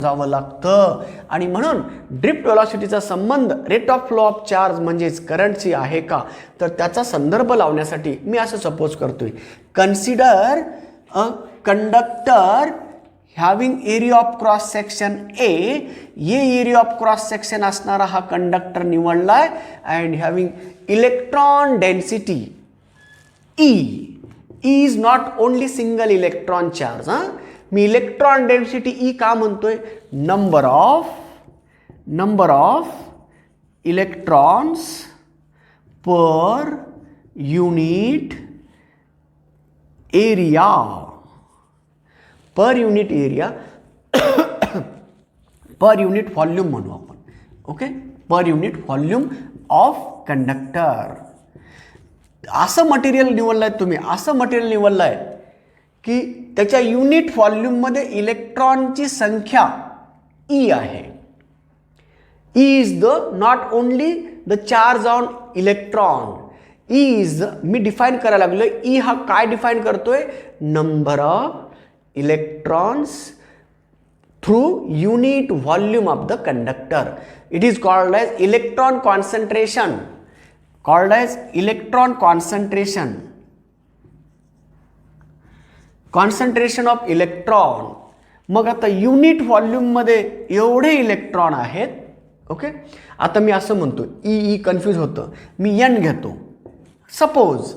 जावं लागतं आणि म्हणून ड्रिफ्ट वेलॉसिटीचा संबंध rate of flow of charge म्हणजेच करंटची आहे का, तर त्याचा संदर्भ लावण्यासाठी मी असं सपोज करतोय, consider a conductor having area of cross section A, ये एरिया ऑफ क्रॉस सेक्शन असणारा हा कंडक्टर निवडलाय and having electron density E is not only single electron charge. मी इलेक्ट्रॉन डेन्सिटी ई का म्हणतोय, number of electrons per unit area per unit volume म्हणू आपण. Okay, per unit volume of conductor. असं material निवडलंय तुम्ही, असं मटेरियल निवडलंय की त्याच्या युनिट व्हॉल्यूममध्ये इलेक्ट्रॉनची संख्या ई आहे. E is the not only the charge on electron, e is मी डिफाईन करायला लागलो. ई हा काय डिफाईन करतोय, number of electrons through unit volume of the conductor. It is called as electron concentration, concentration of electron. मग आता unit व्हॉल्यूममध्ये एवढे इलेक्ट्रॉन आहेत. ओके, आता मी असं म्हणतो, ई कन्फ्यूज होतं, मी एन घेतो. Suppose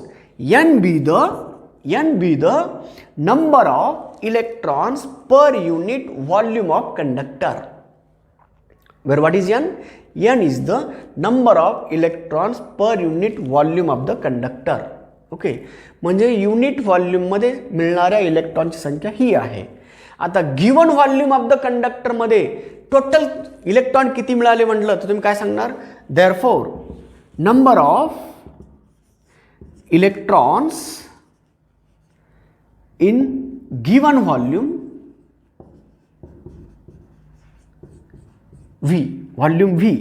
n be the number of electrons per unit volume of conductor. Where what is n? N is the number of electrons per unit volume of the conductor. Okay, म्हणजे unit व्हॉल्यूममध्ये मिळणाऱ्या इलेक्ट्रॉनची संख्या ही आहे. आता given volume of the कंडक्टरमध्ये total electron किती मिळाले म्हटलं तर तुम्ही काय सांगणार, therefore number of electrons in given volume volume V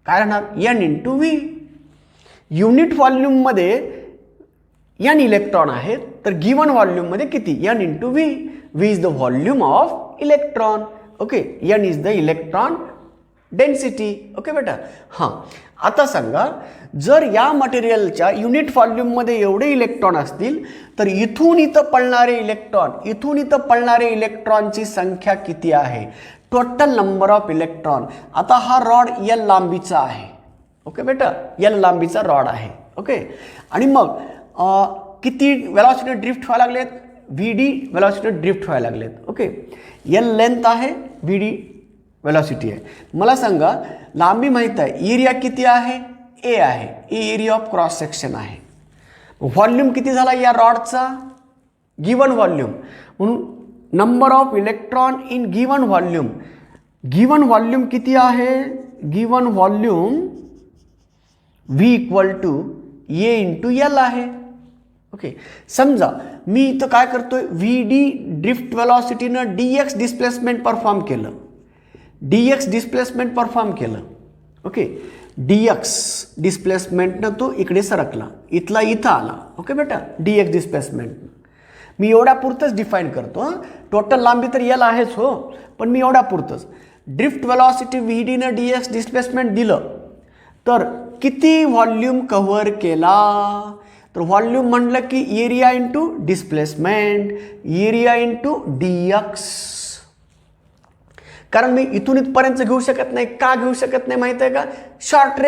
काय राहणार, एन इंटू व्ही. युनिट व्हॉल्यूममध्ये एन इलेक्ट्रॉन आहेत तर गिवन व्हॉल्यूममध्ये किती, n into V. V is the volume of electron. Okay, n is the electron density. Okay बेटा. हां, आता सांगा, जर या मटेरियलच्या युनिट व्हॉल्यूममध्ये एवढे इलेक्ट्रॉन असतील तर इथून इथं पळणारे इलेक्ट्रॉनची संख्या किती आहे, टोटल नंबर ऑफ इलेक्ट्रॉन. आता हा रॉड एल लांबीचा आहे. ओके बेटा, एल लांबीचा रॉड आहे. ओके, आणि मग किती वेलॉसिटी ड्रिफ्ट व्हायला लागलेत, व्ही डी वेलॉसिटी ड्रिफ्ट व्हायला लागलेत. ओके, एल लेंथ आहे, व्ही डी वेलॉसिटी आहे. मला सांगा, लांबी माहीत आहे, एरिया किती आहे, ए आहे, A area of cross section आहे. व्हॉल्यूम किती झाला या रॉडचा, गिवन व्हॉल्यूम. म्हणून number of electron in given volume किती आहे, given volume V equal to A into L आहे. ओके, समजा मी इथं काय करतोय, व्ही डी ड्रिफ्ट वेलॉसिटीनं डी एक्स डिस्प्लेसमेंट परफॉर्म केलं. ओके, डी एक्स डिस्प्लेसमेंटनं तो इकडे सरकला, इथला इथं आला. ओके बेटा, डी एक्स डिस्प्लेसमेंट मी एवढ्या पुरतंच डिफाईन करतो. टोटल लांबी तर एल आहेच हो, पण मी एवढ्या पुरतंच. ड्रिफ्ट वेलॉसिटी व्ही डीनं डी एक्स डिस्प्लेसमेंट दिलं तर किती व्हॉल्यूम कव्हर केला, तर व्हॉल्यूम म्हटलं की area into displacement, area into D x. कारण मी इथून इथपर्यंत घेऊ शकत नाही. का घेऊ शकत नाही माहिती आहे का, शॉर्ट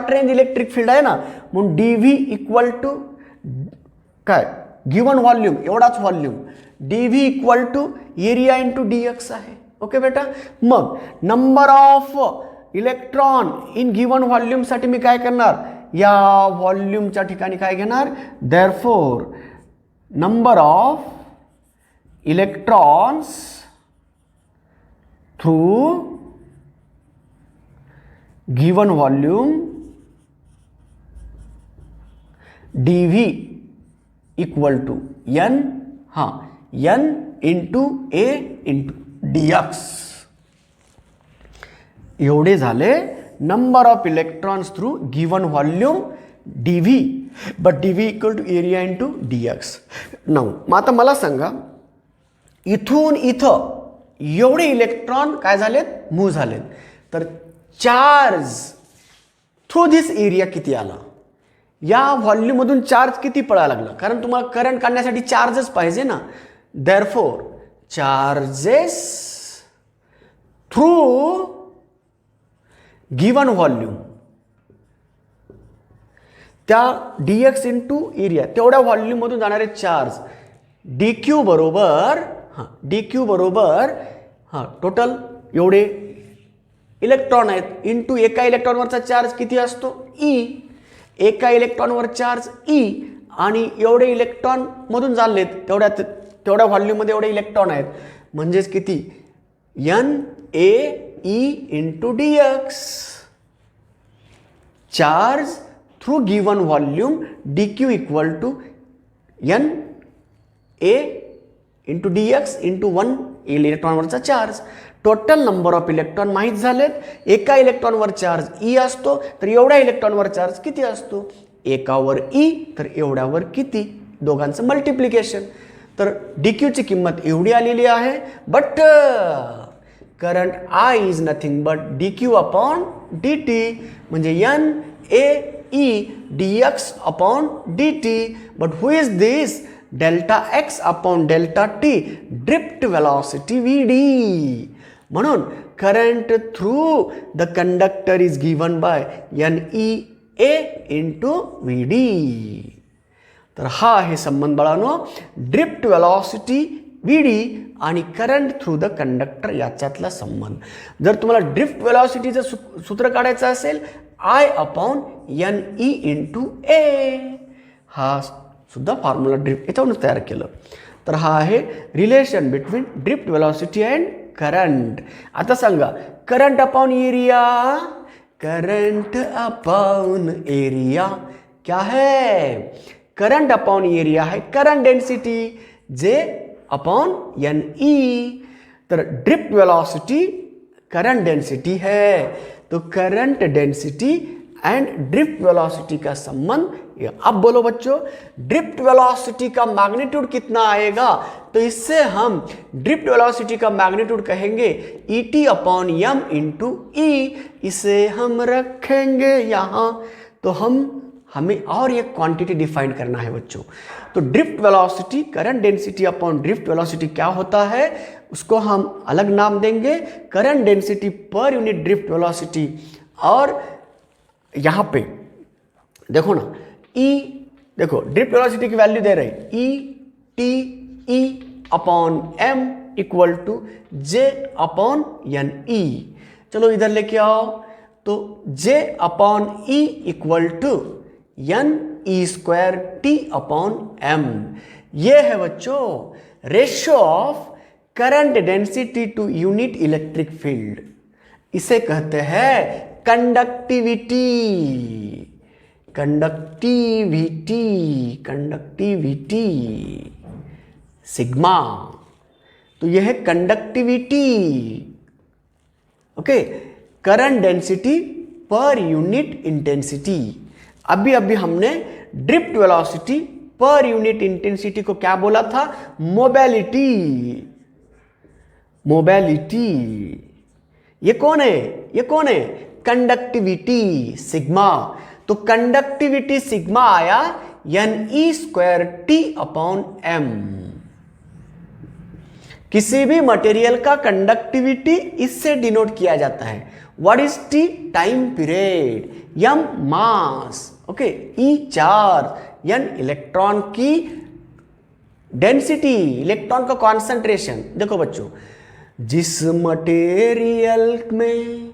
रेंज इलेक्ट्रिक फील्ड आहे ना, म्हणून डी व्ही इक्वल टू काय, गिवन व्हॉल्यूम एवढाच volume, D V equal to area into D X आहे. ओके बेटा, मग number of electron in given व्हॉल्यूमसाठी मी काय करणार, या व्हॉल्यूमच्या ठिकाणी काय घेणार, therefore number of electrons through given volume D V equal to N, हां, N into A into D X. एवढे झाले number of electrons through given volume D V, but D V equal to area into D x. Now मग आता मला सांगा, इथून इथं एवढे इलेक्ट्रॉन काय झालेत, मूव्ह झालेत. तर चार्ज थ्रू धिस एरिया किती आला, या व्हॉल्यूममधून चार्ज किती पळायला लागला, कारण तुम्हाला करंट काढण्यासाठी चार्जच पाहिजे ना. Therefore charges through given volume, त्या dx इंटू एरिया, तेवढ्या व्हॉल्यूममधून जाणारे चार्ज dq बरोबर dq बरोबर टोटल एवढे इलेक्ट्रॉन आहेत इंटू एका इलेक्ट्रॉनवरचा चार्ज किती असतो, ई. एका इलेक्ट्रॉनवर चार्ज ई आणि एवढे इलेक्ट्रॉन मधून चाललेत, तेवढ्या व्हॉल्यूममध्ये एवढे इलेक्ट्रॉन आहेत, म्हणजेच किती, N A E into dx. Charge through given volume dq equal to N A into dx into 1 इलेक्ट्रॉनवरचा charge. Total number of electron माहीत झालेत. एका इलेक्ट्रॉनवर चार्ज ई असतो, तर एवढ्या इलेक्ट्रॉनवर चार्ज किती असतो, एकावर ई तर एवढ्यावर किती, दोघांचं मल्टिप्लिकेशन. तर dq ची किंमत एवढी आलेली आहे. But current I is nothing but dq upon dt, म्हणजे n A e dx upon dt. But who is this, delta x upon delta t, drift velocity vd. म्हणून current through the conductor is given by n e a into vd. तर हा आहे संबंध बाळांनो, drift velocity vd आणि current through the conductor याच्यातला संबंध. जर तुम्हाला ड्रिफ्ट वेलॉसिटीचं सूत्र काढायचं असेल, I upon N E into A, हा सुद्धा फॉर्म्युला ड्रिफ्ट याच्यावरून तयार केलं. तर हा आहे relation between drift velocity and current. आता सांगा, current upon area, current upon area क्या है, करंट अपॉन एरिया है current density, J upon N e. तर ड्रिफ्ट वेलॉसिटी करंट डेंसिटी है, तो current density and drift velocity का संबंध. अब बोलो बच्चों, ड्रिफ्ट वेलोसिटी का मैग्नीट्यूड कितना आएगा, तो इससे हम ड्रिफ्ट वेलोसिटी का मैग्नीट्यूड कहेंगे ET upon m into E. इसे हम रखेंगे यहाँ. तो हमें और एक क्वांटिटी डिफाइन करना है बच्चों. तो drift velocity current density upon drift velocity क्या होता है, उसको हम अलग नाम देंगे, current density per unit drift velocity. और यहाँ पे देखो ना, ई, देखो ड्रिफ्ट वेलोसिटी की वैल्यू दे रहे, E upon m equal to J upon N e. चलो इधर लेके आओ, तो J upon e equal to n e square T upon m. ये है बच्चों ratio of current density to unit electric field. इसे कहते हैं कंडक्टिविटी. Conductivity, conductivity sigma. तो यह है conductivity. Okay, current density per unit intensity. अभी हमने drift velocity per unit intensity को क्या बोला था, मोबिलिटी. मोबिलिटी ये कौन है, ये कौन है, कंडक्टिविटी सिग्मा. तो कंडक्टिविटी सिग्मा आया n e square T upon m. किसी भी मटेरियल का कंडक्टिविटी इससे डिनोट किया जाता है. What is T, time period, m mass, okay, e charge, n electron की डेंसिटी, इलेक्ट्रॉन का कॉन्सेंट्रेशन. देखो बच्चों, जिस मटेरियल में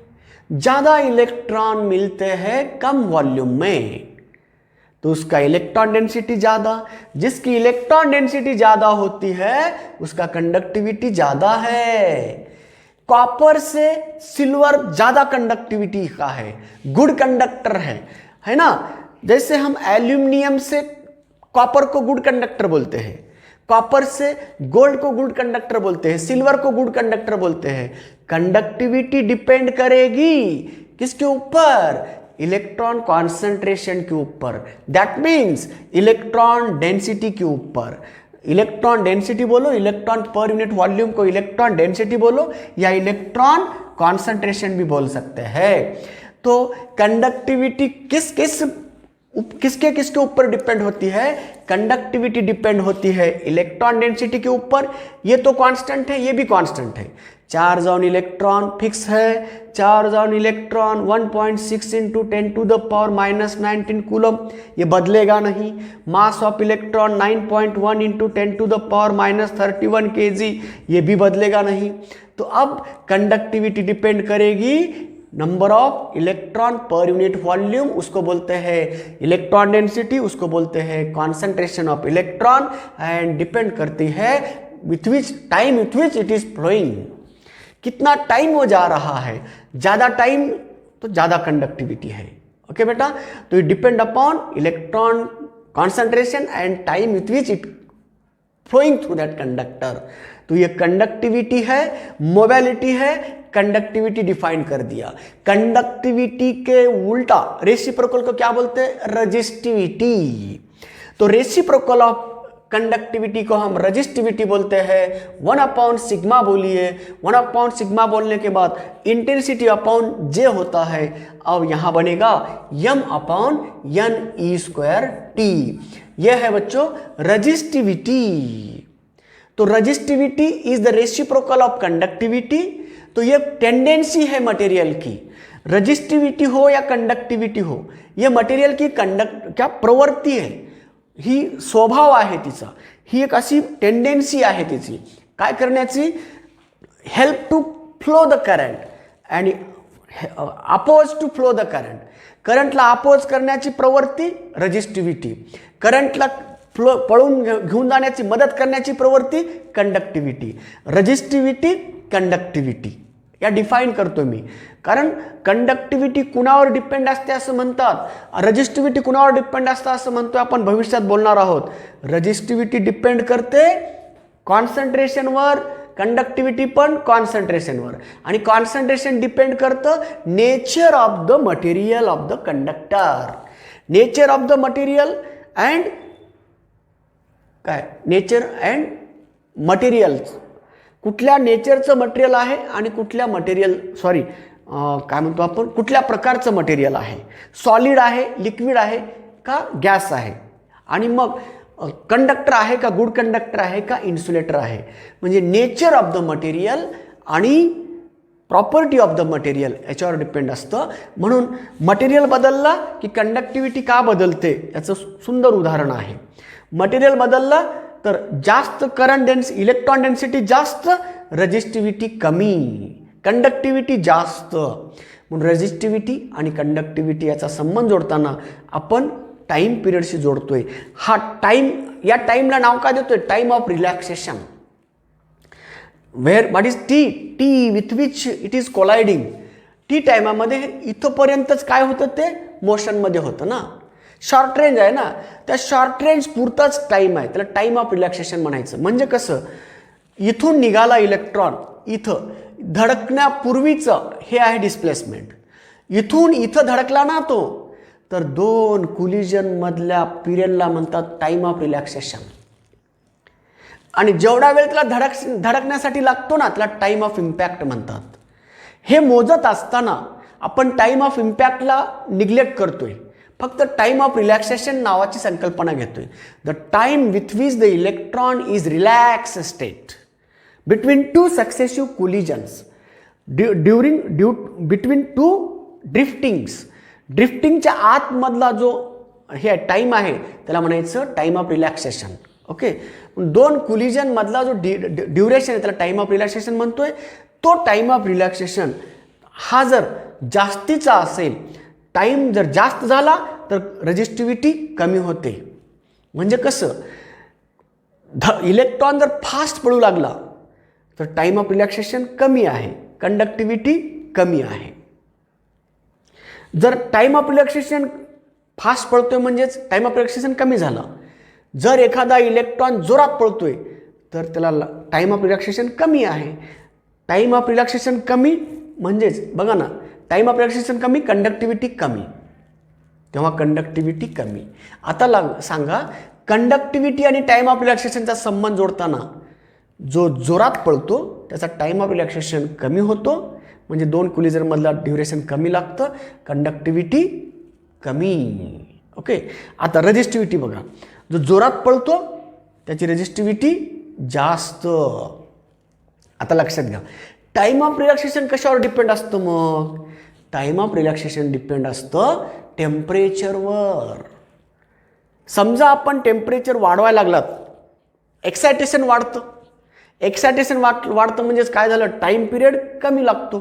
ज्यादा इलेक्ट्रॉन मिलते हैं कम वॉल्यूम में, तो उसका इलेक्ट्रॉन डेंसिटी ज्यादा. जिसकी इलेक्ट्रॉन डेंसिटी ज्यादा होती है उसका कंडक्टिविटी ज्यादा है. कॉपर से सिल्वर ज्यादा कंडक्टिविटी का है, गुड कंडक्टर है ना. जैसे हम एल्यूमिनियम से कॉपर को गुड कंडक्टर बोलते हैं, कॉपर से गोल्ड को गुड कंडक्टर बोलते हैं, सिल्वर को गुड कंडक्टर बोलते हैं. कंडक्टिविटी डिपेंड करेगी किसके ऊपर, इलेक्ट्रॉन कॉन्सेंट्रेशन के ऊपर. दैट मीन्स इलेक्ट्रॉन डेंसिटी के ऊपर. इलेक्ट्रॉन डेंसिटी बोलो, इलेक्ट्रॉन पर यूनिट वॉल्यूम को इलेक्ट्रॉन डेंसिटी बोलो, या इलेक्ट्रॉन कॉन्सेंट्रेशन भी बोल सकते हैं। तो कंडक्टिविटी किसके किसके ऊपर डिपेंड होती है? कंडक्टिविटी डिपेंड होती है इलेक्ट्रॉन डेंसिटी के ऊपर। ये तो कांस्टेंट है, ये भी कांस्टेंट है। चार्ज ऑन इलेक्ट्रॉन फिक्स है, चार्ज ऑन इलेक्ट्रॉन 1.6 × 10⁻⁻19 कूलम, ये बदलेगा नहीं। मास ऑफ इलेक्ट्रॉन 9.1 × 10⁻31 kg, ये भी बदलेगा नहीं। तो अब कंडक्टिविटी डिपेंड करेगी number of electron per unit volume, उसको बोलते हैं इलेक्ट्रॉन डेंसिटी, उसको बोलते हैं concentration of electron, and depend करती है with which it is flowing, कितना टाइम वो जा रहा है। ज़्यादा टाइम तो ज़्यादा कंडक्टिविटी है। ओके बेटा, तो it depend upon electron concentration and time with which it flowing through that conductor. तो ये कंडक्टिविटी है, मोबिलिटी है, कंडक्टिविटी डिफाइन कर दिया। कंडक्टिविटी के उल्टा रेसिप्रोकल को क्या बोलते हैं? रेजिस्टिविटी। तो रेसिप्रोकल ऑफ कंडक्टिविटी को हम रेजिस्टिविटी बोलते हैं। 1/σ बोलिए, 1/σ बोलने के बाद इंटेंसिटी अपॉन J होता है। अब यहां बनेगा m/NE²T। यह है बच्चों रेजिस्टिविटी। तो resistivity is the reciprocal of conductivity. तो ये टेंडेंसी है मटेरियल की, रेजिस्टिविटी हो या कंडक्टिविटी हो, ये मटेरियल की क्या प्रवृत्ती आहे, ही स्वभाव आहे तिचा, ही एक अशी टेंडेन्सी आहे तिची काय करण्याची, help to flow the current आणि oppose to flow the current, करंटला अपोज करण्याची प्रवृत्ती रेजिस्टिविटी, करंटला फ्लो पळून घेऊन जाण्याची मदत करण्याची प्रवृत्ती कंडक्टिविटी। रेजिस्टिविटी कंडक्टिविटी या डिफाइन करतो मी, कारण कंडक्टिविटी कुणावर डिपेंड असते असं म्हणतात, रेजिस्टिविटी कुणावर डिपेंड असतं असं म्हणतोय आपण भविष्यात बोलणार आहोत। रेजिस्टिविटी डिपेंड करते कॉन्सन्ट्रेशनवर, कंडक्टिविटी पण कॉन्सन्ट्रेशनवर, आणि कॉन्सन्ट्रेशन डिपेंड करतं nature of the material of the conductor, nature of the material and काय, नेचर अँड मटेरियल्स, कुठल्या नेचरचं मटेरियल आहे आणि कुठल्या मटेरियल काय म्हणतो आपण, कुठल्या प्रकारचं मटेरियल आहे, सॉलिड आहे, लिक्विड आहे का गॅस आहे, आणि मग कंडक्टर आहे का, गुड कंडक्टर आहे का इन्सुलेटर आहे, म्हणजे नेचर ऑफ द मटेरियल आणि प्रॉपर्टी ऑफ द मटेरियल याच्यावर डिपेंड असतं। म्हणून मटेरियल बदलला की कंडक्टिविटी का बदलते याचं सुंदर उदाहरण आहे। मटेरियल बदलला तर जास्त करंट इलेक्ट्रॉन डेन्सिटी जास्त, रेजिस्टिविटी कमी, कंडक्टिविटी जास्त। म्हणून रेजिस्टिविटी आणि कंडक्टिविटी याचा संबंध जोडताना आपण टाइम पिरियडशी जोडतोय। हा टाइम, या टाइमला नाव काय देतोय, time of relaxation. What is T, T with which it is colliding, T टाइमामध्ये इथंपर्यंतच काय होतं ते मोशनमध्ये होतं ना, शॉर्ट रेंज आहे ना, त्या शॉर्ट रेंज पुरताच टाइम आहे, त्याला टाइम ऑफ रिलॅक्सेशन म्हणायचं। म्हणजे कसं, इथून निघाला इलेक्ट्रॉन, इथं धडकण्यापूर्वीचं हे आहे डिस्प्लेसमेंट, इथून इथं धडकला ना तो, तर दोन कोलिजन मधल्या पिरियडला म्हणतात टाइम ऑफ रिलॅक्सेशन, आणि जेवढा वेळ त्याला धडकण्यासाठी लागतो ना त्याला टाइम ऑफ इम्पॅक्ट म्हणतात। हे मोजत असताना आपण टाइम ऑफ इम्पॅक्टला निग्लेक्ट करतोय, फक्त टाइम ऑफ रिलॅक्सेशन नावाची संकल्पना घेतोय। The time with which the electron is relax state between two successive collisions between two driftings, ड्रिफ्टिंगच्या आतमधला जो हे टाइम आहे त्याला म्हणायचं टाइम ऑफ रिलॅक्सेशन। ओके, दोन कोलिजन मधला जो ड्युरेशन आहे त्याला टाइम ऑफ रिलॅक्सेशन म्हणतोय। तो टाइम ऑफ रिलॅक्सेशन हा जर जास्तीचा असेल, टाइम जर जास्त झाला तर रेजिस्टिविटी कमी होते। म्हणजे कसं, इलेक्ट्रॉन जर फास्ट पळू लागला तर टाइम ऑफ रिलॅक्सेशन कमी आहे, कंडक्टिविटी कमी आहे। जर टाइम ऑफ रिलॅक्सेशन फास्ट पळतोय म्हणजेच टाइम ऑफ रिलॅक्सेशन कमी झालं, जर एखादा इलेक्ट्रॉन जोरात पळतोय तर त्याला टाइम ऑफ रिलॅक्सेशन कमी आहे। टाइम ऑफ रिलॅक्सेशन कमी म्हणजेच बघा ना, टाइम ऑफ रिलॅक्सेशन कमी, कंडक्टिविटी कमी, तेव्हा कंडक्टिविटी कमी। आता सांगा कंडक्टिव्हिटी आणि टाईम ऑफ रिलॅक्सेशनचा संबंध जोडताना जो जोरात पळतो त्याचा टाईम ऑफ रिलॅक्सेशन कमी होतो, म्हणजे 2 कोलिजनमधला ड्युरेशन कमी लागतं, कंडक्टिव्हिटी कमी. ओके. आता रेजिस्टिव्हिटी बघा, जो जोरात पळतो त्याची रेजिस्टिव्हिटी जास्त. आता लक्षात घ्या, टाईम ऑफ रिलॅक्सेशन कशावर डिपेंड असतं? मग टाईम ऑफ रिलॅक्सेशन डिपेंड असतं टेम्परेचरवर. समजा आपण टेम्परेचर वाढवायला लागलात, एक्सायटेशन वाढतं. एक्सायटेशन वाढतं म्हणजेच काय झालं? टाईम पिरियड कमी लागतो,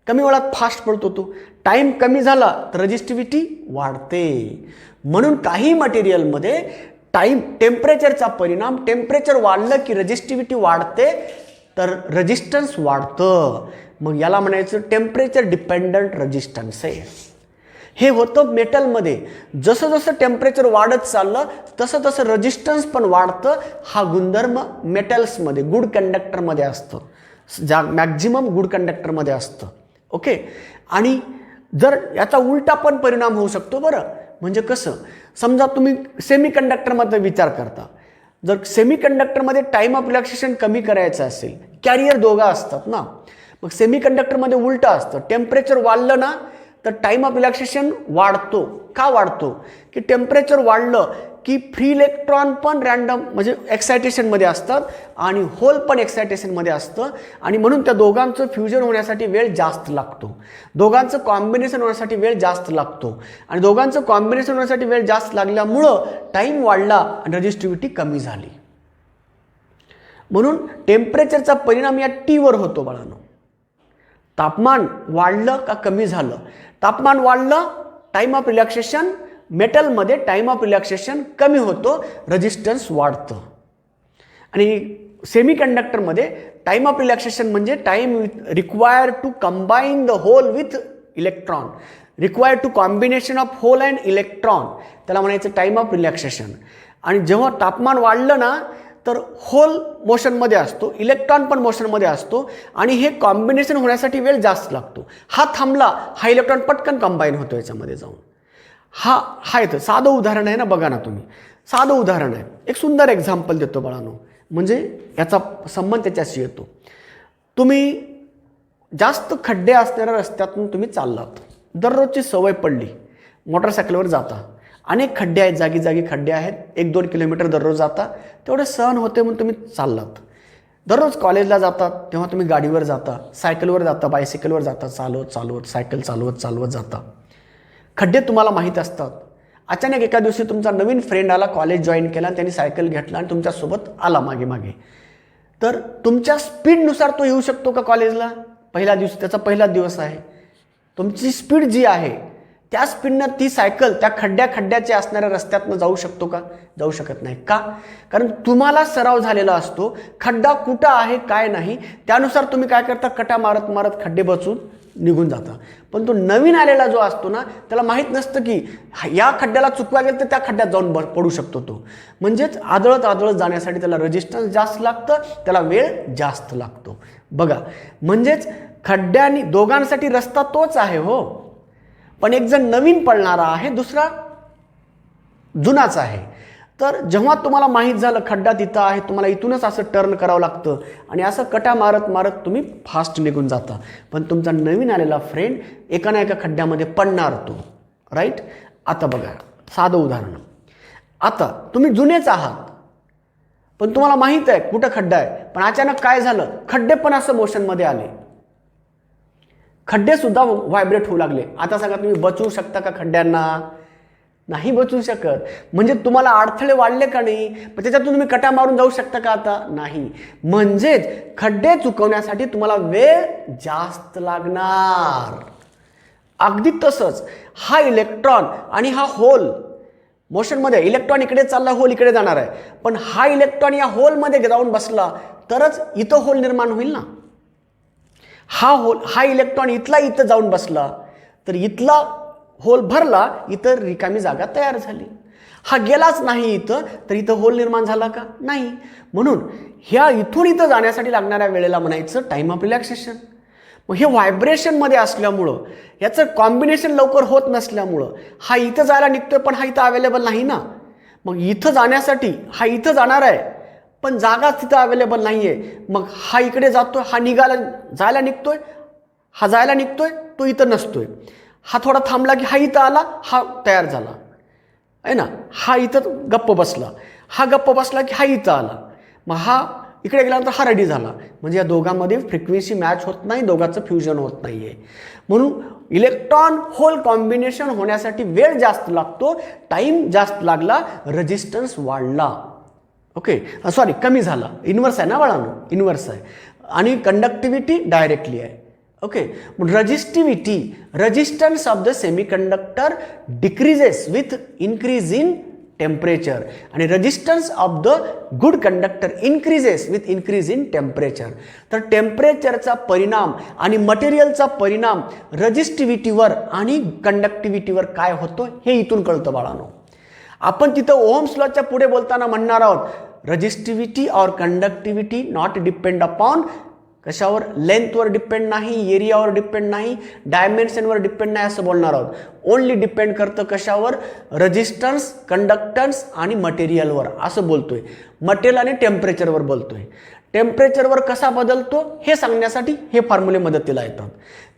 कमी वेळात फास्ट पळतो तो. टाईम कमी झाला तर रेजिस्टिव्हिटी वाढते. म्हणून काही मटेरियलमध्ये टेम्परेचरचा परिणाम, टेम्परेचर वाढलं की रेजिस्टिव्हिटी वाढते, तर रेजिस्टन्स वाढतं. मग याला म्हणायचं टेम्परेचर डिपेंडंट रेजिस्टन्स आहे. हे होतं मेटलमध्ये. जसं जसं टेम्परेचर वाढत चाललं तसं तसं रेजिस्टन्स पण वाढतं. हा गुणधर्म मेटल्समध्ये, गुड कंडक्टरमध्ये असतं, मॅक्झिमम गुड कंडक्टरमध्ये असतं. ओके. आणि जर याचा उलटा पण परिणाम होऊ शकतो बरं. म्हणजे कसं? समजा तुम्ही सेमी कंडक्टरमध्ये विचार करता. जर सेमी कंडक्टरमध्ये टाईम ऑफ रिलॅक्सेशन कमी करायचं असेल, कॅरियर दोघं असतात ना, मग सेमी कंडक्टरमध्ये उलटं असतं. टेम्परेचर वाढलं ना तर टाईम ऑफ रिलॅक्सेशन वाढतो. का वाढतो? की टेम्परेचर वाढलं की फ्री इलेक्ट्रॉन पण रँडम म्हणजे एक्सायटेशनमध्ये असतात आणि होल पण एक्सायटेशनमध्ये असतं, आणि म्हणून त्या दोघांचं फ्युजन होण्यासाठी वेळ जास्त लागतो, दोघांचं कॉम्बिनेशन होण्यासाठी वेळ जास्त लागतो, आणि दोघांचं कॉम्बिनेशन होण्यासाठी वेळ जास्त लागल्यामुळं टाईम वाढला आणि रेजिस्टिव्हिटी कमी झाली. म्हणून टेम्परेचरचा परिणाम या टीवर होतो बाळांनो. तापमान वाढलं का कमी झालं? तापमान वाढलं, टाईम ऑफ रिलॅक्सेशन, मेटलमध्ये टाईम ऑफ रिलॅक्सेशन कमी होतो, रेजिस्टन्स वाढतं. आणि सेमी कंडक्टरमध्ये टाईम ऑफ रिलॅक्सेशन म्हणजे time require to combine the hole with electron, require to combination of hole and electron, त्याला म्हणायचं टाईम ऑफ रिलॅक्सेशन. आणि जेव्हा तापमान वाढलं ना तर होल मोशनमध्ये असतो, इलेक्ट्रॉन पण मोशनमध्ये असतो, आणि हे कॉम्बिनेशन होण्यासाठी वेळ जास्त लागतो. हा थांबला, हा इलेक्ट्रॉन पटकन कंबाईन होतो याच्यामध्ये जाऊन. हा येतं साधं उदाहरण आहे ना, बघा ना तुम्ही, साधं उदाहरण आहे. एक सुंदर एक्झाम्पल देतो बाळांनो, म्हणजे याचा संबंध त्याच्याशी येतो. तुम्ही जास्त खड्डे असणाऱ्या रस्त्यातून तुम्ही चाललात, दररोजची सवय पडली, मोटरसायकलवर जाता, अनेक खड्डे आहेत, जागी जागी खड्डे आहेत, 1-2 किलोमीटर दररोज जाता, तेवढे सहन होते म्हणून तुम्ही चाललात. दररोज कॉलेजला जातात तेव्हा तुम्ही गाडीवर जाता, सायकलवर जाता, बायसिकलवर जाता, चालवत चालवत, सायकल चालवत चालवत जाता. खड्डे तुम्हाला माहीत असतात. अचानक एका दिवशी तुमचा नवीन फ्रेंड आला, कॉलेज जॉईन केला, त्यांनी सायकल घेतला आणि तुमच्यासोबत आला मागे मागे. तर तुमच्या स्पीडनुसार तो येऊ शकतो का कॉलेजला? पहिला दिवस, त्याचा पहिला दिवस आहे, तुमची स्पीड जी आहे त्या स्पीडनं ती सायकल त्या खड्ड्याचे असणाऱ्या रस्त्यातनं जाऊ शकतो का? जाऊ शकत नाही. का? कारण तुम्हाला सराव झालेला असतो, खड्डा कुठं आहे काय नाही, त्यानुसार तुम्ही काय करता, कटा मारत मारत खड्डे बचून निघून जाता. पण तो नवीन आलेला जो असतो ना, त्याला माहीत नसतं की या खड्ड्याला चुकवा गेलं तर त्या खड्ड्यात जाऊन पडू शकतो तो. म्हणजेच आदळत आदळत जाण्यासाठी त्याला रेजिस्टन्स जास्त लागतं, त्याला वेळ जास्त लागतो. बघा, म्हणजेच खड्ड्यानी दोघांसाठी रस्ता तोच आहे हो, पण एक जण नवीन पळणारा आहे, दुसरा जुनाच आहे. तर जेव्हा तुम्हाला माहीत झालं खड्डा तिथं आहे, तुम्हाला इथूनच असं टर्न करावं लागतं आणि असं कटा मारत मारत तुम्ही फास्ट निघून जाता. पण तुमचा नवीन आलेला फ्रेंड एका ना एका खड्ड्यामध्ये पडणार तो, राईट? आता बघा साधं उदाहरण. आता तुम्ही जुनेच आहात, पण तुम्हाला माहीत आहे कुठं खड्डा आहे, पण अचानक काय झालं, खड्डे पण असं मोशनमध्ये आले, खड्डे सुद्धा व्हायब्रेट होऊ लागले. आता सांगा, तुम्ही बचवू शकता का खड्ड्यांना? नाही बचू शकत. म्हणजे तुम्हाला अडथळे वाढले का नाही, पण त्याच्यातून तुम्ही कटा मारून जाऊ शकता का? आता नाही. म्हणजेच खड्डे चुकवण्यासाठी तुम्हाला वेळ जास्त लागणार. अगदी तसंच हा इलेक्ट्रॉन आणि हा होल मोशनमध्ये, इलेक्ट्रॉन इकडे चालला, होल इकडे जाणार आहे, पण हा इलेक्ट्रॉन या होलमध्ये जाऊन बसला तरच इथं होल निर्माण होईल ना. हा इलेक्ट्रॉन इथं जाऊन बसला तर इथला होल भरला, इथं रिकामी जागा तयार झाली. हा गेलाच नाही इथं तर इथं होल निर्माण झाला का? नाही. म्हणून ह्या इथून इथं जाण्यासाठी लागणाऱ्या वेळेला म्हणायचं टाईम ऑफ रिलॅक्सेशन. मग हे व्हायब्रेशनमध्ये असल्यामुळं, याचं कॉम्बिनेशन लवकर होत नसल्यामुळं हा इथं जायला निघतोय पण हा इथं अवेलेबल नाही ना. मग इथं जाण्यासाठी हा इथं जाणार आहे, पण जागाच तिथं अवेलेबल नाही आहे. मग हा इकडे जातोय, हा जायला निघतोय, हा जायला निघतोय, तो इथं नसतोय. हा थोडा थांबला की हा इथं आला, हा तयार झाला आहे ना. हा इथं गप्प बसला, हा गप्प बसला की हा इथं आला, मग हा इकडे गेल्यानंतर हा रेडी झाला. म्हणजे या दोघांमध्ये फ्रिक्वेन्सी मॅच होत नाही, दोघांचं फ्युजन होत नाही आहे. म्हणून इलेक्ट्रॉन होल कॉम्बिनेशन होण्यासाठी वेळ जास्त लागतो, टाईम जास्त लागला, रेजिस्टन्स वाढला. ओके, सॉरी कमी झाला. इन्व्हर्स आहे ना बाळांनो, इन्व्हर्स आहे. आणि कंडक्टिव्हिटी डायरेक्टली आहे. Okay, resistivity, resistance of the semiconductor decreases with increase in temperature आणि resistance of the good conductor increases with increase in temperature. तर टेम्परेचरचा परिणाम आणि मटेरियलचा परिणाम रेजिस्टिव्हिटीवर आणि कंडक्टिव्हिटीवर काय होतो हे इथून कळतं बाळांनो. आपण तिथं ओहम्स लॉच्या पुढे बोलताना म्हणणार आहोत, रेजिस्टिव्हिटी और कंडक्टिव्हिटी नॉट डिपेंड अपॉन, कशावर, लेंथवर डिपेंड नाही, एरियावर डिपेंड नाही, डायमेन्शनवर डिपेंड नाही असं बोलणार आहोत. ओनली डिपेंड करतं कशावर, रेजिस्टन्स, कंडक्टन्स आणि मटेरियलवर असं बोलतोय. मटेरियल आणि टेम्परेचरवर बोलतोय. टेम्परेचरवर कसा बदलतो हे सांगण्यासाठी हे फॉर्म्युले मदतीला येतात.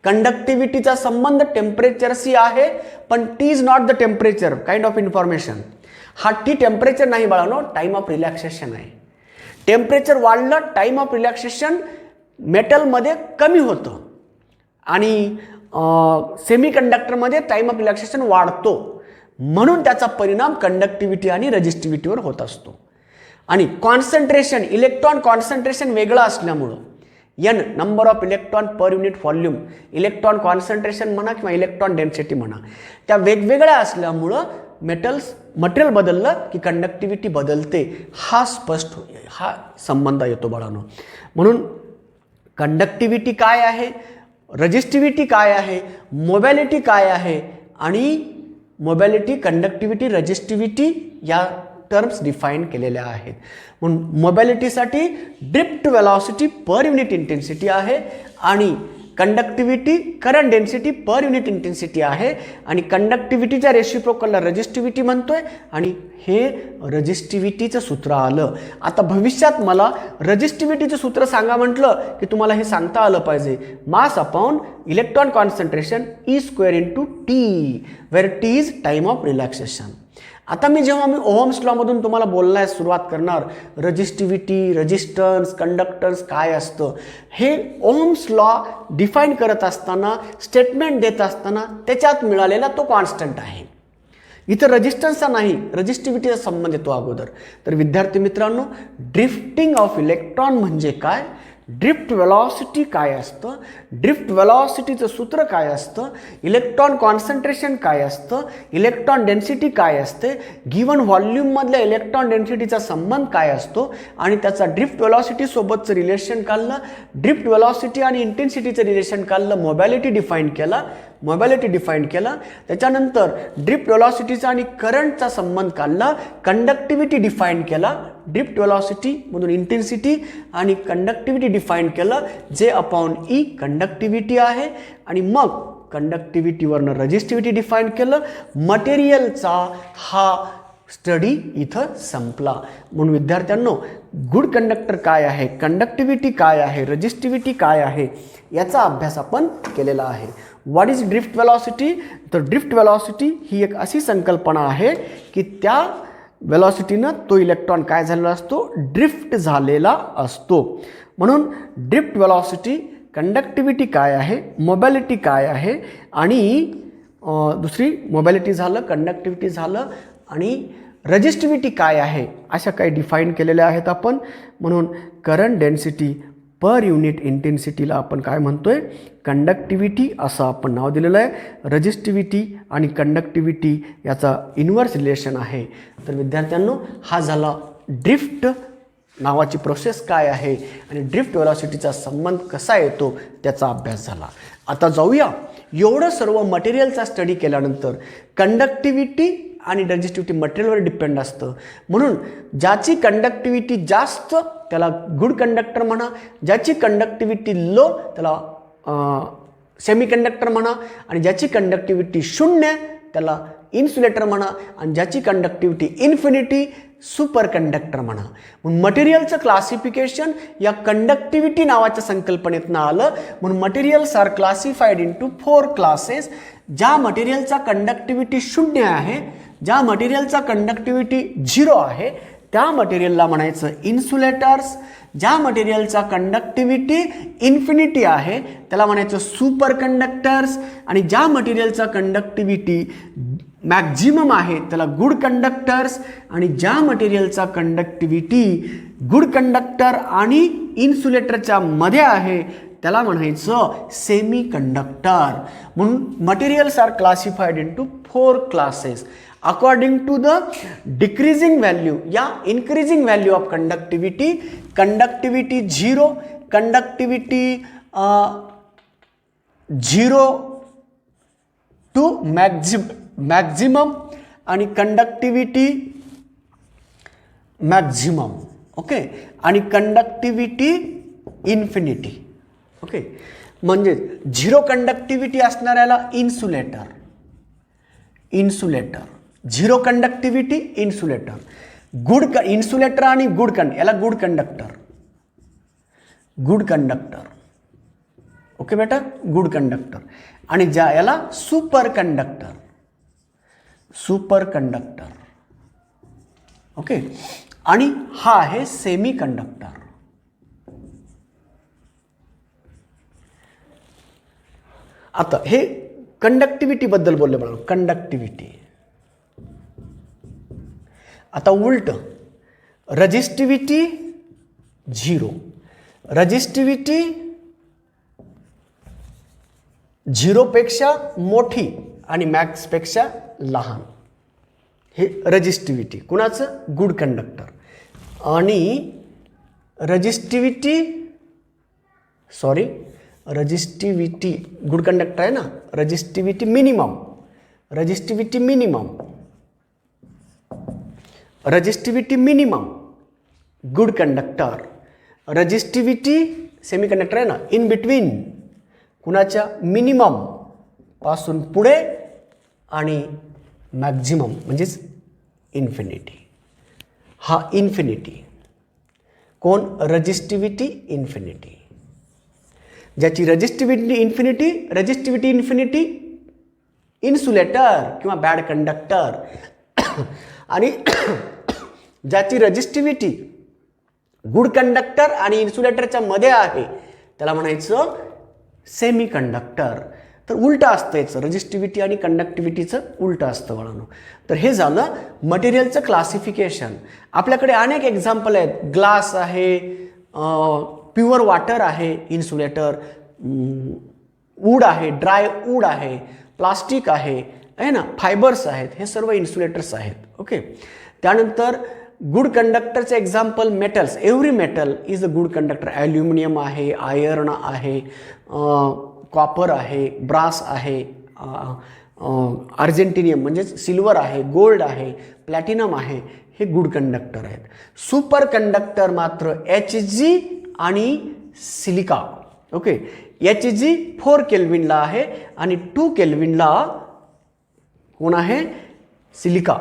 कंडक्टिव्हिटीचा संबंध टेम्परेचरशी आहे, पण T is not the temperature kind of information. हा टी टेम्परेचर नाही बाळांनो, टाइम ऑफ रिलॅक्सेशन आहे. टेम्परेचर वाढलं, टाइम ऑफ रिलॅक्सेशन मेटलमध्ये कमी होतं आणि सेमीकंडक्टरमध्ये टाइम ऑफ रिलॅक्सेशन वाढतो. म्हणून त्याचा परिणाम कंडक्टिव्हिटी आणि रेजिस्टिव्हिटीवर होत असतो. आणि कॉन्सन्ट्रेशन, इलेक्ट्रॉन कॉन्सन्ट्रेशन वेगळं असल्यामुळं, n number of electron per unit volume, electron concentration म्हणा किंवा इलेक्ट्रॉन डेन्सिटी म्हणा, त्या वेगवेगळ्या असल्यामुळं मटेरियल बदललं की कंडक्टिव्हिटी बदलते. हा संबंध येतो बाळांनो. म्हणून कंडक्टिव्हिटी काय आहे, रेजिस्टिव्हिटी काय आहे, मोबॅलिटी काय आहे आणि मोबॅलिटी, कंडक्टिव्हिटी, रेजिस्टिव्हिटी या टर्म्स डिफाईन केलेल्या आहेत. म्हणून मोबॅलिटीसाठी drift velocity per unit intensity आहे आणि conductivity current density per unit intensity आहे आणि कंडक्टिव्हिटीच्या रेसिप्रोकलला रेजिस्टिव्हिटी म्हणतोय आणि हे रेजिस्टिव्हिटीचं सूत्र आलं. आता भविष्यात मला रेजिस्टिव्हिटीचं सूत्र सांगा म्हटलं की तुम्हाला हे सांगता आलं पाहिजे, mass upon electron concentration E² into T, where T is time of relaxation. आता जेव्हा मी ओहम्स लॉमधून तुम्हाला बोलण्यास सुरुवात करणार, रेजिस्टिव्हिटी, रेजिस्टन्स, कंडक्टन्स काय असतं हे ओहम्स लॉ डिफाईन करत असताना, स्टेटमेंट देत असताना त्याच्यात मिळालेला तो कॉन्स्टंट आहे. इथं रेजिस्टन्सचा नाही, रेजिस्टिव्हिटीचा संबंध येतो अगोदर. तर विद्यार्थी मित्रांनो, ड्रिफ्टिंग ऑफ इलेक्ट्रॉन म्हणजे काय, ड्रिफ्ट वेलॉसिटी काय असतं, ड्रिफ्ट वेलॉसिटीचं सूत्र काय असतं, इलेक्ट्रॉन कॉन्सन्ट्रेशन काय असतं, इलेक्ट्रॉन डेन्सिटी काय असते, गिवन व्हॉल्यूममधल्या इलेक्ट्रॉन डेन्सिटीचा संबंध काय असतो आणि त्याचा ड्रिफ्ट वेलॉसिटीसोबतचं रिलेशन काढलं, ड्रिफ्ट वेलॉसिटी आणि इंटेन्सिटीचं रिलेशन काढलं, मोबॅलिटी डिफाईन केला, त्याच्यानंतर ड्रिफ्ट वेलॉसिटीचा आणि करंटचा संबंध काढला, कंडक्टिव्हिटी डिफाईन केला, ड्रिफ्ट वेलॉसिटीमधून इंटेन्सिटी आणि कंडक्टिव्हिटी डिफाईन केलं, जे अपॉन ई कंडक्टिव्हिटी आहे आणि मग कंडक्टिव्हिटीवरनं रेजिस्टिव्हिटी डिफाईन केलं. मटेरियलचा हा स्टडी इथं संपला. म्हणून विद्यार्थ्यांनो, गुड कंडक्टर काय आहे, कंडक्टिव्हिटी काय आहे, रेजिस्टिव्हिटी काय आहे याचा अभ्यास आपण केलेला आहे. What is drift velocity? तर ड्रिफ्ट वेलॉसिटी ही एक अशी संकल्पना आहे की त्या वेलॉसिटीनं तो इलेक्ट्रॉन काय झालेला असतो, ड्रिफ्ट झालेला असतो. म्हणून ड्रिफ्ट वेलॉसिटी, कंडक्टिव्हिटी काय आहे, मोबॅलिटी काय आहे आणि दुसरी मोबॅलिटी झालं, कंडक्टिव्हिटी झालं आणि रेजिस्टिव्हिटी काय आहे, अशा काही डिफाईन केलेल्या आहेत आपण. म्हणून करंट डेन्सिटी पर युनिट इंटेन्सिटीला आपण काय म्हणतोय, कंडक्टिव्हिटी असं आपण नाव दिलेलं आहे. रेजिस्टिव्हिटी आणि कंडक्टिव्हिटी याचा इन्व्हर्स रिलेशन आहे. तर विद्यार्थ्यांनो, हा झाला ड्रिफ्ट नावाची प्रोसेस काय आहे आणि ड्रिफ्ट वेलॉसिटीचा संबंध कसा येतो त्याचा अभ्यास झाला. आता जाऊया, एवढं सर्व मटेरियलचा स्टडी केल्यानंतर कंडक्टिव्हिटी आणि रेजिस्टिव्हिटी मटेरियलवर डिपेंड असतं. म्हणून ज्याची कंडक्टिव्हिटी जास्त त्याला गुड कंडक्टर म्हणा, ज्याची कंडक्टिव्हिटी लो त्याला सेमी कंडक्टर म्हणा आणि ज्याची कंडक्टिव्हिटी 0 त्याला इन्सुलेटर म्हणा आणि ज्याची कंडक्टिव्हिटी इन्फिनिटी सुपर कंडक्टर म्हणा. म्हणून मटेरियलचं क्लासिफिकेशन या कंडक्टिव्हिटी नावाच्या संकल्पनेतनं आलं. म्हणून materials are classified into 4 classes. ज्या मटेरियलचा कंडक्टिव्हिटी 0 आहे, ज्या मटेरियलचा कंडक्टिव्हिटी 0 आहे त्या मटेरियलला म्हणायचं इन्सुलेटर्स. ज्या मटेरियलचा कंडक्टिव्हिटी इन्फिनिटी आहे त्याला म्हणायचं सुपर कंडक्टर्स. आणि ज्या मटेरियलचा कंडक्टिव्हिटी मॅक्झिमम आहे त्याला गुड कंडक्टर्स. आणि ज्या मटेरियलचा कंडक्टिव्हिटी गुड कंडक्टर आणि इन्सुलेटरच्या मध्ये आहे त्याला म्हणायचं सेमी कंडक्टर. म्हणून materials are classified into 4 classes according to the decreasing value या increasing value of conductivity. Conductivity 0, conductivity 0 to maximum आणि कंडक्टिव्हिटी मॅक्झिमम. ओके. आणि कंडक्टिव्हिटी इन्फिनिटी. ओके. म्हणजे 0 कंडक्टिव्हिटी असणाऱ्याला insulator. 0 conductivity insulator. Good insulator आणि याला good conductor. Okay बेटा, good conductor. आणि ज्या याला सुपर कंडक्टर. ओके. आणि हा आहे सेमी कंडक्टर. आता हे कंडक्टिव्हिटी बद्दल बोलले मला. कंडक्टिव्हिटी. आता उलट रजिस्टिव्हिटी 0, रजिस्टिव्हिटी 0 पेक्षा मोठी आणि मॅक्स पेक्षा लहान. हे रजिस्टिव्हिटी कुणाचं? Good conductor. आणि रजिस्टिव्हिटी गुड कंडक्टर आहे ना. Resistivity minimum good conductor. Resistivity semi conductor आहे ना, इन बिटवीन कुणाच्या? मिनिमम पासून पुढे आणि मॅक्झिमम म्हणजेच इन्फिनिटी. हा इन्फिनिटी कोण? रजिस्टिव्हिटी इन्फिनिटी. ज्याची रजिस्टिव्हिटी इन्फिनिटी इन्सुलेटर किंवा बॅड कंडक्टर. आणि ज्याची रजिस्टिव्हिटी गुड कंडक्टर आणि इन्सुलेटरच्या मध्ये आहे त्याला म्हणायचं सेमी कंडक्टर. तर उलटं असतं याचं, रजिस्टिव्हिटी आणि कंडक्टिव्हिटीचं उलटं असतं बाळांनो. तर हे झालं मटेरियलचं क्लासिफिकेशन. आपल्याकडे अनेक एक्झाम्पल आहेत. ग्लास आहे, प्युअर वॉटर आहे इन्सुलेटर, वूड आहे, ड्राय वूड आहे, प्लास्टिक आहे ना, फायबर्स आहेत, हे सर्व इन्सुलेटर्स आहेत. ओके. त्यानंतर गुड कंडक्टरचे example metals. Every metal is a good conductor. Aluminium आहे, आयर्न आहे, कॉपर आहे, ब्रास आहे, अर्जेंटिनियम म्हणजेच सिल्वर आहे, गोल्ड आहे, प्लॅटिनम आहे, हे गुड कंडक्टर आहेत. सुपर कंडक्टर मात्र Hg आणि सिलिका. ओके. Hg 4 केल्विनला आहे आणि 2 केल्विनला कोण आहे? सिलिका.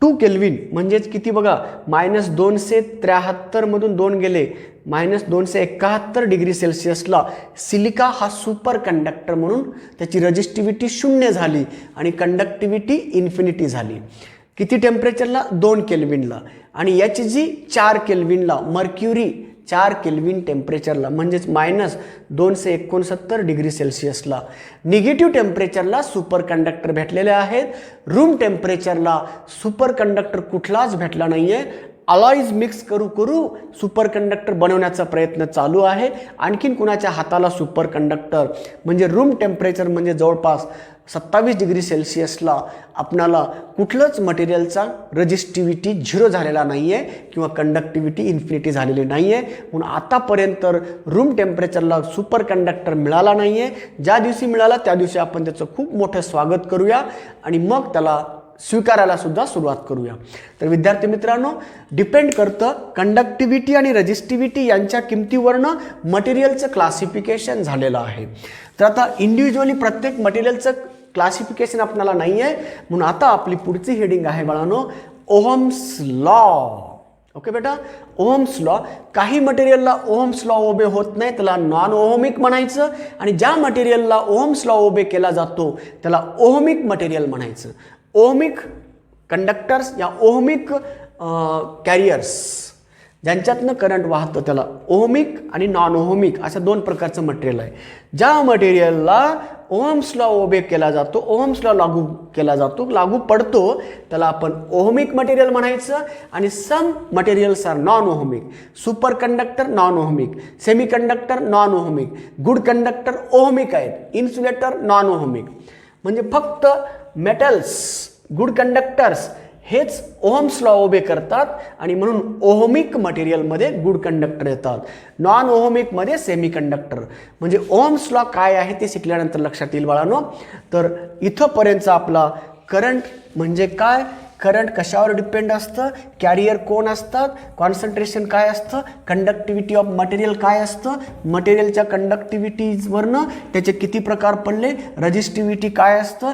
2 केल्विन म्हणजेच किती बघा, -273 मधून 2 गेले, -271 डिग्री सेल्सिअसला सिलिका हा सुपर कंडक्टर म्हणून त्याची रजिस्टिव्हिटी 0 झाली आणि कंडक्टिव्हिटी इन्फिनिटी झाली. किती टेम्परेचरला? 2 केल्विनला. आणि Hg 4 केल्विनला. मर्क्युरी 4 केल्विन टेम्परेचरला म्हणजेच -269 डिग्री सेल्सिअसला. निगेटिव्ह टेम्परेचरला सुपर कंडक्टर भेटलेले आहेत. रूम टेम्परेचरला सुपर कंडक्टर कुठलाच भेटला नाही आहे. अलॉईज मिक्स करू सुपर कंडक्टर बनवण्याचा प्रयत्न चालू आहे. आणखीन कुणाच्या हाताला सुपर कंडक्टर म्हणजे रूम टेम्परेचर म्हणजे जवळपास 27 डिग्री सेल्सिअसला आपणाला कुठलंच मटेरियलचा रजिस्टिव्हिटी 0 झालेला नाही आहे किंवा कंडक्टिव्हिटी इन्फिनिटी झालेली नाही आहे. म्हणून आतापर्यंत रूम टेम्परेचरला सुपर कंडक्टर मिळाला नाही आहे. ज्या दिवशी मिळाला त्या दिवशी आपण त्याचं खूप मोठं स्वागत करूया आणि मग त्याला स्वीकारायला सुद्धा सुरुवात करूया. तर विद्यार्थी मित्रांनो, डिपेंड करतं कंडक्टिव्हिटी आणि रेजिस्टिव्हिटी यांच्या किमतीवरनं मटेरियलचं क्लासिफिकेशन झालेलं आहे. तर आता इंडिव्हिज्युअली प्रत्येक मटेरियलचं क्लासिफिकेशन आपल्याला नाही आहे, म्हणून आता आपली पुढची हेडिंग आहे बाळांनो, ओहम्स लॉ. ओके बेटा, ओहम्स लॉ. काही मटेरियलला ओहम्स लॉ ओबे होत नाही, त्याला नॉन ओहमिक म्हणायचं, आणि ज्या मटेरियलला ओहम्स लॉ ओबे केला जातो त्याला ओहमिक मटेरियल म्हणायचं. ओहमिक कंडक्टर्स या ओहमिक कॅरियर्स ज्यांच्यातनं करंट वाहतं त्याला ओहमिक आणि नॉन ओहमिक अशा दोन प्रकारचं मटेरियल आहे. ज्या मटेरियलला ओहम्स लॉ ओबे केला जातो, ओहम्स लॉ लागू पडतो त्याला आपण ओहमिक मटेरियल म्हणायचं. आणि some materials are non ohmic. Super conductor non ohmic, semi conductor non ohmic, good conductor ohmic आहेत, इन्सुलेटर नॉन ओहमिक. म्हणजे फक्त मेटल्स, गुड कंडक्टर्स हेच ओहम्स लॉ ओबे करतात, आणि म्हणून ओहमिक मटेरियलमध्ये गुड कंडक्टर येतात, नॉन ओहमिकमध्ये सेमी कंडक्टर. म्हणजे ओहम्स लॉ काय आहे ते शिकल्यानंतर लक्षात येईल बाळांनो. तर इथंपर्यंतचा आपला करंट म्हणजे काय, करंट कशावर डिपेंड असतं, कॅरियर कोण असतात, कॉन्सन्ट्रेशन काय असतं, कंडक्टिव्हिटी ऑफ मटेरियल काय असतं, मटेरियलच्या कंडक्टिव्हिटीजवरनं त्याचे किती प्रकार पडले, रजिस्टिव्हिटी काय असतं,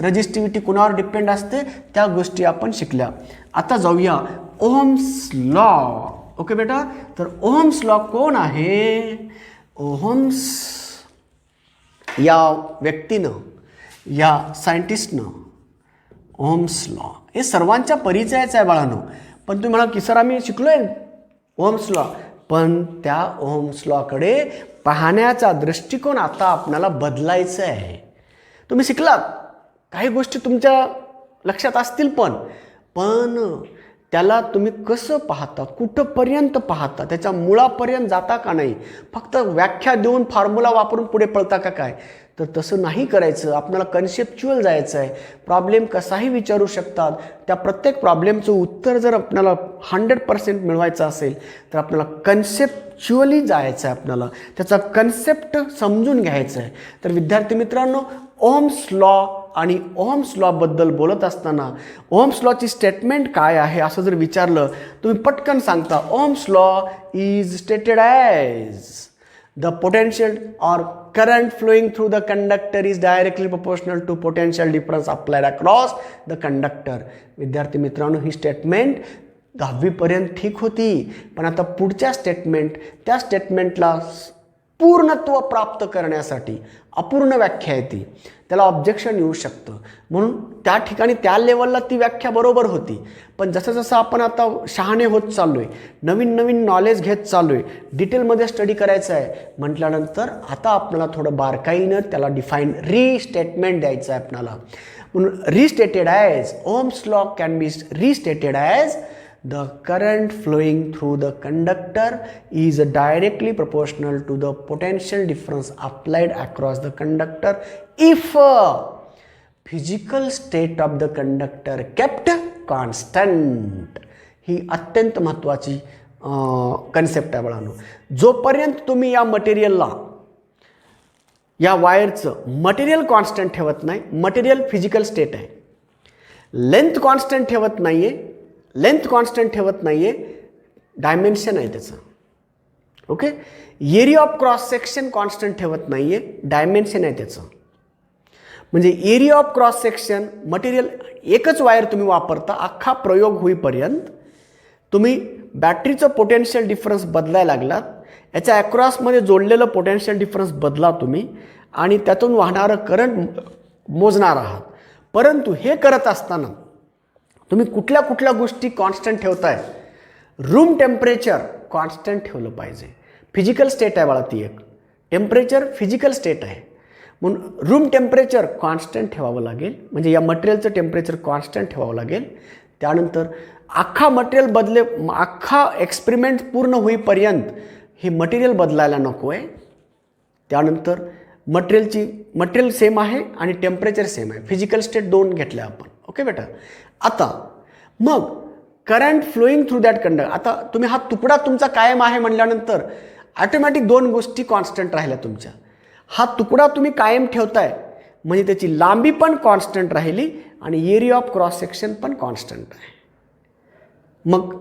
रजिस्टिव्हिटी कुणावर डिपेंड असते, त्या गोष्टी आपण शिकल्या. आता जाऊया ओहम्स लॉ. ओके बेटा, तर ओहम्स लॉ कोण आहे, ओहम्स या व्यक्तीनं, या सायंटिस्टनं ओहम्स लॉ हे सर्वांच्या परिचयाचं आहे बाळांनो. पण तुम्ही म्हणा की सर आम्ही शिकलोय ओहम्स लॉ, पण त्या ओहम्स लॉकडे पाहण्याचा दृष्टिकोन आता आपल्याला बदलायचा आहे. तुम्ही शिकलात, काही गोष्टी तुमच्या लक्षात असतील, पण त्याला तुम्ही कसं पाहता, कुठंपर्यंत पाहता, त्याच्या मुळापर्यंत जाता का नाही, फक्त व्याख्या देऊन फॉर्म्युला वापरून पुढे पळता का काय, तर तसं नाही करायचं. आपल्याला कन्सेप्च्युअल जायचं आहे. प्रॉब्लेम कसाही विचारू शकतात, त्या प्रत्येक प्रॉब्लेमचं उत्तर जर आपल्याला 100% मिळवायचं असेल तर आपल्याला कन्सेप्च्युअली जायचं आहे, आपल्याला त्याचा कन्सेप्ट समजून घ्यायचं आहे. तर विद्यार्थी मित्रांनो, ओहम्स लॉ आणि ओहम्स लॉबद्दल बोलत असताना ओहम्स लॉची स्टेटमेंट काय आहे असं जर विचारलं तुम्ही पटकन सांगता, ohm's law is stated as the potential or current flowing through the conductor is directly proportional to potential difference applied across the conductor. विद्यार्थी मित्रांनो, ही स्टेटमेंट 10वी पर्यंत ठीक होती, पण आता पुढच्या स्टेटमेंट, त्या स्टेटमेंटला पूर्णत्व प्राप्त करण्यासाठी अपूर्ण व्याख्या येते, त्याला ऑब्जेक्शन येऊ शकतं. म्हणून त्या ठिकाणी त्या लेवलला ती व्याख्या बरोबर होती, पण जसं जसं आपण आता शहाणे होत चाललो आहे, नवीन नवीन नॉलेज घेत चाललो आहे, डिटेलमध्ये स्टडी करायचं आहे म्हटल्यानंतर आता आपल्याला थोडं बारकाईनं त्याला डिफाईन रीस्टेटमेंट द्यायचं आहे आपल्याला. म्हणून restated as, Ohm's law can be restated as the current flowing through the conductor is directly proportional to the potential difference applied across the conductor if physical state of the conductor kept constant. ही अत्यंत महत्त्वाची concept आहे बाळांनो. जोपर्यंत तुम्ही या मटेरियलला, या वायरचं material constant ठेवत नाही, मटेरियल फिजिकल स्टेट आहे, लेंथ कॉन्स्टंट ठेवत नाही आहे, लेंथ कॉन्स्टंट ठेवत नाही आहे, डायमेन्शन आहे त्याचं. Okay, area of cross section constant ठेवत नाही आहे, डायमेन्शन आहे त्याचं. म्हणजे area of cross section material एकच वायर तुम्ही वापरता, अख्खा प्रयोग होईपर्यंत तुम्ही बॅटरीचं पोटेन्शियल डिफरन्स बदलायला लागलात, याच्या ॲक्रॉसमध्ये जोडलेलं पोटेन्शियल डिफरन्स बदला तुम्ही, आणि त्यातून वाहणारं करंट मोजणार आहात. परंतु हे करत असताना तुम्ही कुठल्या कुठल्या गोष्टी कॉन्स्टंट ठेवताय, रूम टेम्परेचर कॉन्स्टंट ठेवलं पाहिजे. फिजिकल स्टेट आहे बाळा ती एक, टेम्परेचर फिजिकल स्टेट आहे, म्हणून रूम टेम्परेचर कॉन्स्टंट ठेवावं लागेल, म्हणजे या मटेरियलचं टेम्परेचर कॉन्स्टंट ठेवावं लागेल. त्यानंतर अख्खा मटेरियल अख्खा एक्सपेरिमेंट पूर्ण होईपर्यंत हे मटेरियल बदलायला नको आहे. त्यानंतर मटेरियल सेम आहे आणि टेम्परेचर सेम आहे, फिजिकल स्टेट दोन घेतल्या आपण. ओके बेटा, आता मग current flowing through that conductor, आता तुम्ही हा तुकडा तुमचा कायम आहे म्हणल्यानंतर ऑटोमॅटिक दोन गोष्टी कॉन्स्टंट राहिल्या तुमच्या. हा तुकडा तुम्ही कायम ठेवताय, म्हणजे त्याची लांबी पण कॉन्स्टंट राहिली आणि एरिया ऑफ क्रॉस सेक्शन पण कॉन्स्टंट आहे. मग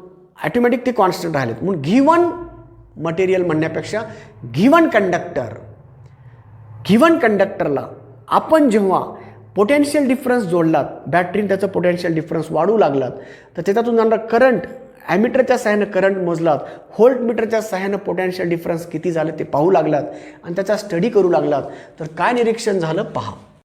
ॲटोमॅटिक ते कॉन्स्टंट राहिलेत. म्हणून गिवन मटेरियल म्हणण्यापेक्षा गिवन कंडक्टरला आपण जेव्हा पोटेन्शियल डिफरन्स जोडलात, बॅटरीने त्याचं पोटेन्शियल डिफरन्स वाढू लागलात, तर त्याच्यातून जाणारा करंट ॲमीटरच्या सहाय्यानं करंट मोजलात, व्होल्टमीटरच्या सहाय्यानं पोटेन्शियल डिफरन्स किती झालं ते पाहू लागलात आणि त्याचा स्टडी करू लागलात, तर काय निरीक्षण झालं पहा.